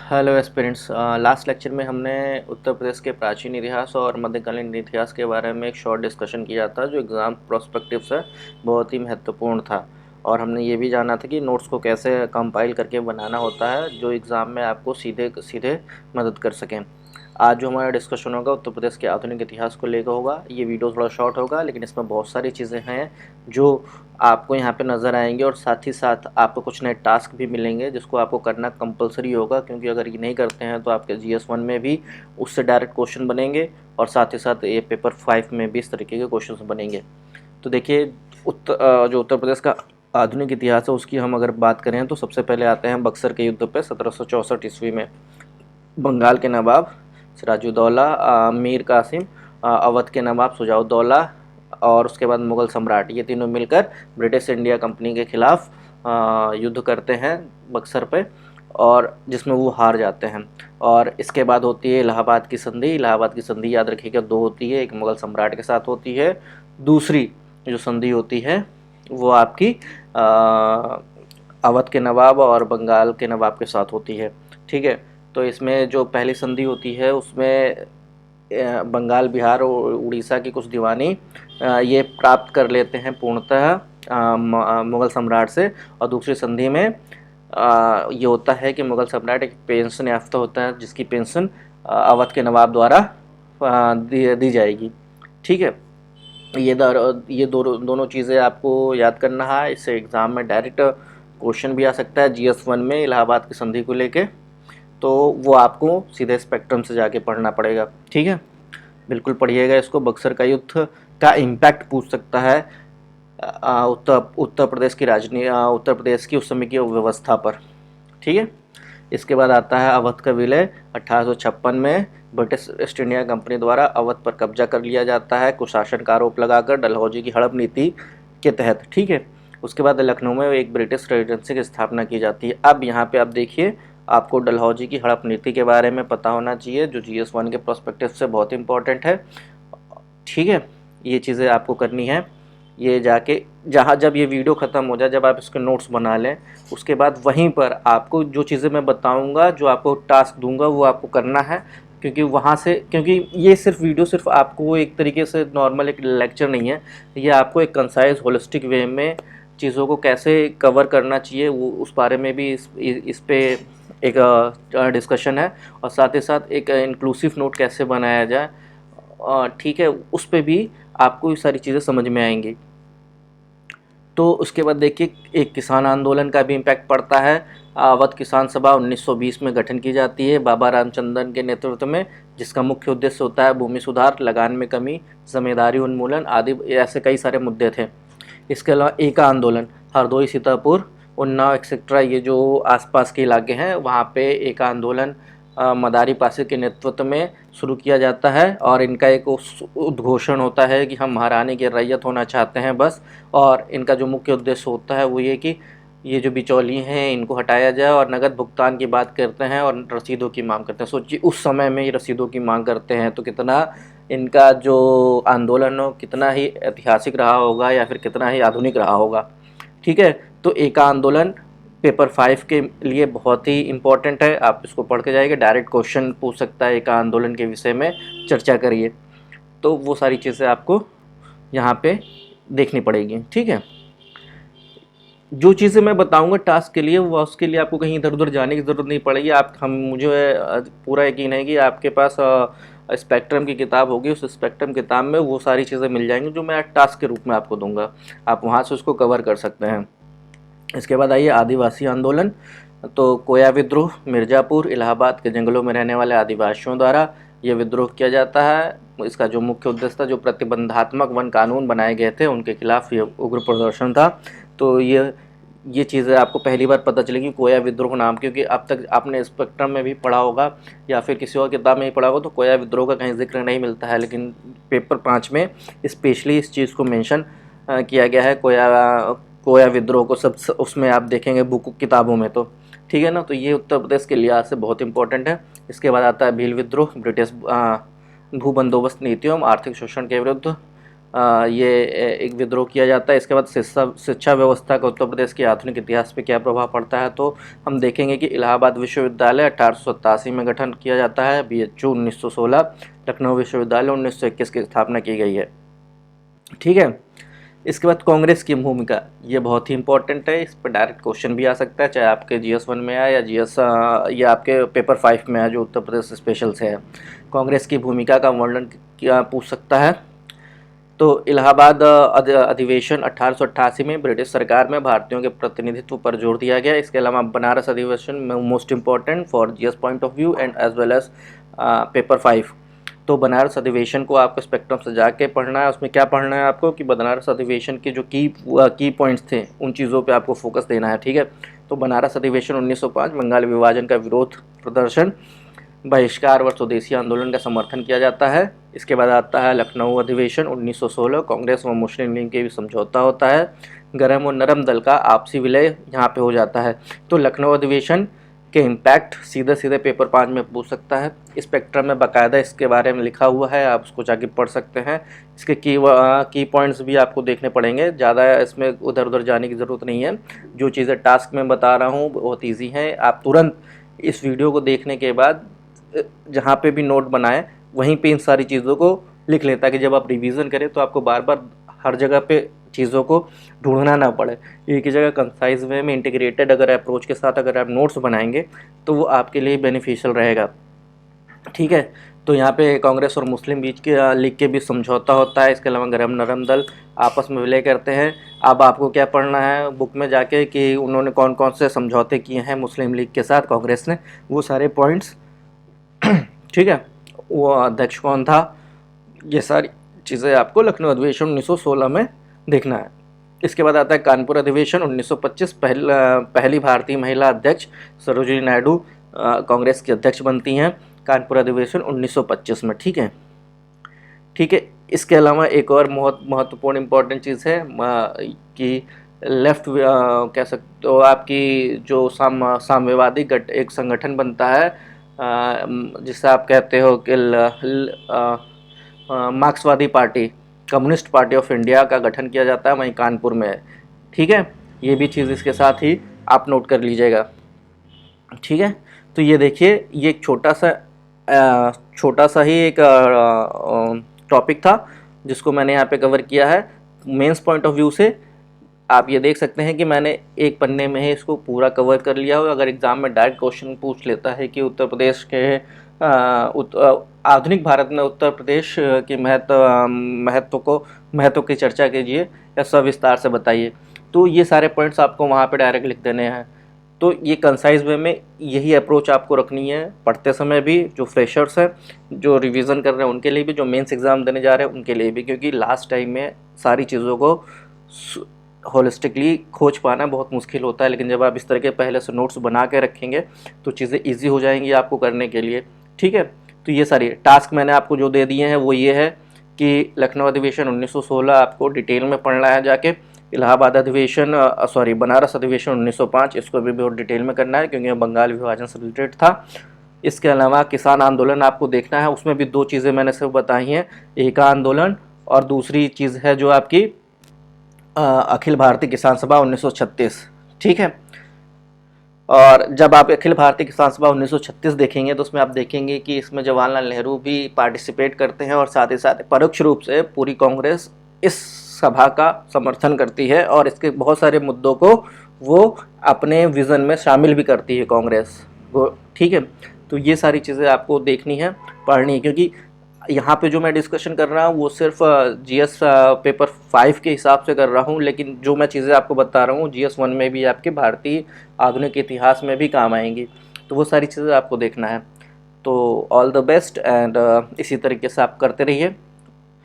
Hello aspirants. Last lecture में हमने उत्तर प्रदेश के प्राचीन इतिहास और मध्यकालीन इतिहास के बारे में एक शॉर्ट डिस्कशन किया था जो एग्ज़ाम प्रोस्पेक्टिव से बहुत ही महत्वपूर्ण था। और हमने ये भी जाना था कि नोट्स को कैसे कंपाइल करके बनाना होता है जो एग्ज़ाम में आपको सीधे सीधे मदद कर सकें। आज जो हमारा डिस्कशन होगा उत्तर प्रदेश के आधुनिक इतिहास को लेकर होगा। ये वीडियो थोड़ा शॉर्ट होगा लेकिन इसमें बहुत सारी चीज़ें हैं जो आपको यहाँ पे नज़र आएंगे और साथ ही साथ आपको कुछ नए टास्क भी मिलेंगे जिसको आपको करना कंपलसरी होगा, क्योंकि अगर ये नहीं करते हैं तो आपके GS1 में भी उससे डायरेक्ट क्वेश्चन बनेंगे और साथ ही साथ ये पेपर 5 में भी इस तरीके के क्वेश्चन बनेंगे। तो देखिए, जो उत्तर प्रदेश का आधुनिक इतिहास है उसकी हम अगर बात करें तो सबसे पहले आते हैं बक्सर के युद्ध पे 1764 ईस्वी में। बंगाल के नवाब सिराजुद्दौला, मीर कासिम, अवध के नवाब शुजाउद्दौला और उसके बाद मुग़ल सम्राट, ये तीनों मिलकर ब्रिटिश इंडिया कंपनी के ख़िलाफ़ युद्ध करते हैं बक्सर पे, और जिसमें वो हार जाते हैं। और इसके बाद होती है इलाहाबाद की संधि। इलाहाबाद की संधि याद रखिएगा दो होती है, एक मुग़ल सम्राट के साथ होती है, दूसरी जो संधि होती है वो आपकी अवध के नवाब और बंगाल के नवाब के साथ होती है। ठीक है, तो इसमें जो पहली संधि होती है उसमें बंगाल, बिहार और उड़ीसा की कुछ दीवानी ये प्राप्त कर लेते हैं पूर्णतः मुग़ल सम्राट से। और दूसरी संधि में ये होता है कि मुग़ल सम्राट एक पेंशन याफ्ता होता है जिसकी पेंशन अवध के नवाब द्वारा दी जाएगी। ठीक है, ये दोनों चीज़ें आपको याद करना है। इससे एग्ज़ाम में डायरेक्ट क्वेश्चन भी आ सकता है GS1 में इलाहाबाद की संधि को लेके, तो वो आपको सीधे स्पेक्ट्रम से जाके पढ़ना पड़ेगा। ठीक है, बिल्कुल पढ़िएगा इसको। बक्सर का युद्ध का इम्पैक्ट पूछ सकता है उत्तर प्रदेश की उत्तर प्रदेश की उस समय की व्यवस्था पर। ठीक है, इसके बाद आता है अवध का विलय। 1856 में ब्रिटिश ईस्ट इंडिया कंपनी द्वारा अवध पर कब्जा कर लिया जाता है कुशासन का आरोप लगाकर डलहौजी की हड़प नीति के तहत। ठीक है, उसके बाद लखनऊ में एक ब्रिटिश रेजिडेंसी की स्थापना की जाती है। अब यहाँ पे आप देखिए, आपको डलहौजी की हड़प नीति के बारे में पता होना चाहिए जो GS1 के प्रोस्पेक्टिव से बहुत इंपॉर्टेंट है। ठीक है, ये चीज़ें आपको करनी है। ये जाके जब ये वीडियो ख़त्म हो जाए, जब आप इसके नोट्स बना लें, उसके बाद वहीं पर आपको जो चीज़ें मैं बताऊंगा, जो आपको टास्क दूंगा वो आपको करना है, क्योंकि ये वीडियो सिर्फ आपको एक तरीके से नॉर्मल एक लेक्चर नहीं है, ये आपको एक कंसाइज होलिस्टिक वे में चीज़ों को कैसे कवर करना चाहिए वो उस बारे में भी इस पे एक डिस्कशन है। और साथ ही साथ एक इंक्लूसिव नोट कैसे बनाया जाए, ठीक है, उस पे भी आपको ये सारी चीज़ें समझ में आएंगी। तो उसके बाद देखिए, एक किसान आंदोलन का भी इम्पैक्ट पड़ता है। अवध किसान सभा 1920 में गठन की जाती है बाबा रामचंद्रन के नेतृत्व में, जिसका मुख्य उद्देश्य होता है भूमि सुधार, लगान में कमी, जमींदारी उन्मूलन आदि, ऐसे कई सारे मुद्दे थे। इसके अलावा एका आंदोलन हरदोई, सीतापुर, उन्नाव एक्सेट्रा, ये जो आसपास के इलाके हैं वहाँ पे एका आंदोलन मदारी पासी के नेतृत्व में शुरू किया जाता है। और इनका एक उद्घोषण होता है कि हम महारानी की रैयत होना चाहते हैं बस। और इनका जो मुख्य उद्देश्य होता है वो ये कि ये जो बिचौलिए हैं इनको हटाया जाए और नगद भुगतान की बात करते हैं और रसीदों की मांग करते हैं। सोचिए उस समय में ये रसीदों की मांग करते हैं तो कितना इनका जो आंदोलन हो कितना ही ऐतिहासिक रहा होगा या फिर कितना ही आधुनिक रहा होगा। ठीक है, तो एका आंदोलन पेपर 5 के लिए बहुत ही इम्पोर्टेंट है, आप इसको पढ़ के जाइए। डायरेक्ट क्वेश्चन पूछ सकता है एका आंदोलन के विषय में चर्चा करिए, तो वो सारी चीज़ें आपको यहाँ पे देखनी पड़ेगी। ठीक है, जो चीज़ें मैं बताऊंगा टास्क के लिए वो उसके लिए आपको कहीं इधर उधर जाने की ज़रूरत नहीं पड़ेगी। मुझे पूरा यकीन है कि आपके पास स्पेक्ट्रम की किताब होगी, उस स्पेक्ट्रम किताब में वो सारी चीज़ें मिल जाएंगी जो मैं टास्क के रूप में आपको दूंगा, आप वहाँ से उसको कवर कर सकते हैं। इसके बाद आइए आदिवासी आंदोलन। तो कोया विद्रोह, मिर्ज़ापुर, इलाहाबाद के जंगलों में रहने वाले आदिवासियों द्वारा ये विद्रोह किया जाता है। इसका जो मुख्य उद्देश्य था, जो प्रतिबंधात्मक वन कानून बनाए गए थे उनके खिलाफ ये उग्र प्रदर्शन था। तो ये चीज़ें आपको पहली बार पता चलेगी कोया विद्रोह नाम, क्योंकि अब तक आपने स्पेक्ट्रम में भी पढ़ा होगा या फिर किसी और किताब में ही पढ़ा होगा तो कोया विद्रोह का कहीं जिक्र नहीं मिलता है, लेकिन पेपर 5 में स्पेशली इस चीज़ को मेंशन किया गया है, कोया विद्रोह को। सब उसमें आप देखेंगे बुक किताबों में, तो ठीक है ना। तो ये उत्तर प्रदेश के लिहाज से बहुत इंपॉर्टेंट है। इसके बाद आता है भील विद्रोह, ब्रिटिश भू बंदोबस्त नीतियों आर्थिक शोषण के विरुद्ध ये एक विद्रोह किया जाता है। इसके बाद शिक्षा व्यवस्था का उत्तर प्रदेश के आधुनिक इतिहास पे क्या प्रभाव पड़ता है, तो हम देखेंगे कि इलाहाबाद विश्वविद्यालय 1887 में गठन किया जाता है, BHU 1916, लखनऊ विश्वविद्यालय 1921 की स्थापना की गई है। ठीक है। इसके बाद कांग्रेस की भूमिका, ये बहुत ही इंपॉर्टेंट है, इस पर डायरेक्ट क्वेश्चन भी आ सकता है, चाहे आपके GS1 में आए या आपके पेपर 5 में आए जो उत्तर प्रदेश स्पेशल से है। कांग्रेस की भूमिका का वर्णन क्या पूछ सकता है, तो इलाहाबाद अधिवेशन 1888 में ब्रिटिश सरकार में भारतीयों के प्रतिनिधित्व पर जोर दिया गया। इसके अलावा बनारस अधिवेशन most important for GS point of view and as well as paper 5। तो बनारस अधिवेशन को आपको स्पेक्ट्रम से जाके पढ़ना है। उसमें क्या पढ़ना है आपको कि बनारस अधिवेशन के जो की पॉइंट्स थे उन चीज़ों पे आपको फोकस देना है। ठीक है। तो बनारस अधिवेशन 1905, बंगाल विभाजन का विरोध प्रदर्शन, बहिष्कार व स्वदेशी आंदोलन का समर्थन किया जाता है। इसके बाद आता है लखनऊ अधिवेशन 1916, कांग्रेस व मुस्लिम लीग के भी समझौता होता है। गरम और नरम दल का आपसी विलय यहाँ पे हो जाता है। तो लखनऊ अधिवेशन के इम्पैक्ट सीधे सीधे पेपर 5 में पूछ सकता है। स्पेक्ट्रम में बाकायदा इसके बारे में लिखा हुआ है, आप उसको जाके पढ़ सकते हैं। इसके की पॉइंट्स भी आपको देखने पड़ेंगे, ज़्यादा इसमें उधर उधर जाने की ज़रूरत नहीं है। जो चीज़ें टास्क में बता रहा हूँ बहुत ईजी हैं, आप तुरंत इस वीडियो को देखने के बाद जहाँ पे भी नोट बनाएं वहीं पे इन सारी चीज़ों को लिख लें, ताकि जब आप रिवीजन करें तो आपको बार बार हर जगह पे चीज़ों को ढूंढना ना पड़े। एक ही जगह कंसाइज वे में इंटीग्रेटेड अगर अप्रोच के साथ अगर आप नोट्स बनाएंगे तो वो आपके लिए बेनिफिशियल रहेगा। ठीक है। तो यहाँ पे कांग्रेस और मुस्लिम लीग के बीच समझौता होता है। इसके अलावा गरम नरम दल आपस में विलय करते हैं। अब आपको क्या पढ़ना है बुक में जाके कि उन्होंने कौन कौन से समझौते किए हैं मुस्लिम लीग के साथ कांग्रेस ने, वो सारे पॉइंट्स। ठीक है। वो अध्यक्ष कौन था, ये सारी चीज़ें आपको लखनऊ अधिवेशन 1916 में देखना है। इसके बाद आता है कानपुर अधिवेशन 1925, पहली भारतीय महिला अध्यक्ष सरोजिनी नायडू कांग्रेस की अध्यक्ष बनती हैं कानपुर अधिवेशन 1925 में। ठीक है। ठीक है। इसके अलावा एक और बहुत महत्वपूर्ण इम्पॉर्टेंट चीज़ है कि लेफ्ट कह सकते हो आपकी जो साम्यवादी एक संगठन बनता है जिसे आप कहते हो कि मार्क्सवादी party, communist party of India का गठन किया जाता है, वहीं कानपुर में है। ठीक है। ये भी चीज़ इसके साथ ही आप नोट कर लीजिएगा। ठीक है। तो ये देखिए, ये एक छोटा सा ही एक टॉपिक था जिसको मैंने यहाँ पे कवर किया है। मेंस पॉइंट ऑफ व्यू से आप ये देख सकते हैं कि मैंने एक पन्ने में ही इसको पूरा कवर कर लिया हो। अगर एग्ज़ाम में डायरेक्ट क्वेश्चन पूछ लेता है कि उत्तर प्रदेश के आधुनिक भारत में उत्तर प्रदेश के महत्व की चर्चा कीजिए या सविस्तार से बताइए, तो ये सारे पॉइंट्स आपको वहाँ पे डायरेक्ट लिख देने हैं। तो ये कंसाइज वे में यही अप्रोच आपको रखनी है पढ़ते समय भी, जो फ्रेशर्स हैं, जो रिवीजन कर रहे हैं उनके लिए भी, जो मेंस एग्ज़ाम देने जा रहे हैं उनके लिए भी, क्योंकि लास्ट टाइम में सारी चीज़ों को होलिस्टिकली खोज पाना बहुत मुश्किल होता है। लेकिन जब आप इस तरह के पहले से नोट्स बना के रखेंगे तो चीज़ें ईजी हो जाएंगी आपको करने के लिए। ठीक है। तो ये सारी टास्क मैंने आपको जो दे दिए हैं वो ये है कि लखनऊ अधिवेशन 1916 आपको डिटेल में पढ़ना है जाके, इलाहाबाद अधिवेशन बनारस अधिवेशन 1905 इसको भी बहुत डिटेल में करना है क्योंकि बंगाल विभाजन से रिलेटेड था। इसके अलावा किसान आंदोलन आपको देखना है, उसमें भी दो चीज़ें मैंने सिर्फ बताई हैं, एक आंदोलन और दूसरी चीज़ है जो आपकी अखिल भारतीय किसान सभा 1936। ठीक है। और जब आप अखिल भारतीय किसान सभा 1936 देखेंगे तो उसमें आप देखेंगे कि इसमें जवाहरलाल नेहरू भी पार्टिसिपेट करते हैं और साथ ही साथ परोक्ष रूप से पूरी कांग्रेस इस सभा का समर्थन करती है और इसके बहुत सारे मुद्दों को वो अपने विज़न में शामिल भी करती है कांग्रेस वो। ठीक है। तो ये सारी चीज़ें आपको देखनी है, पढ़नी है, क्योंकि यहाँ पे जो मैं डिस्कशन कर रहा हूँ वो सिर्फ GS पेपर 5 के हिसाब से कर रहा हूँ, लेकिन जो मैं चीज़ें आपको बता रहा हूँ GS 1 में भी आपके भारतीय आधुनिक इतिहास में भी काम आएंगी, तो वो सारी चीज़ें आपको देखना है। तो ऑल द बेस्ट एंड इसी तरीके से आप करते रहिए।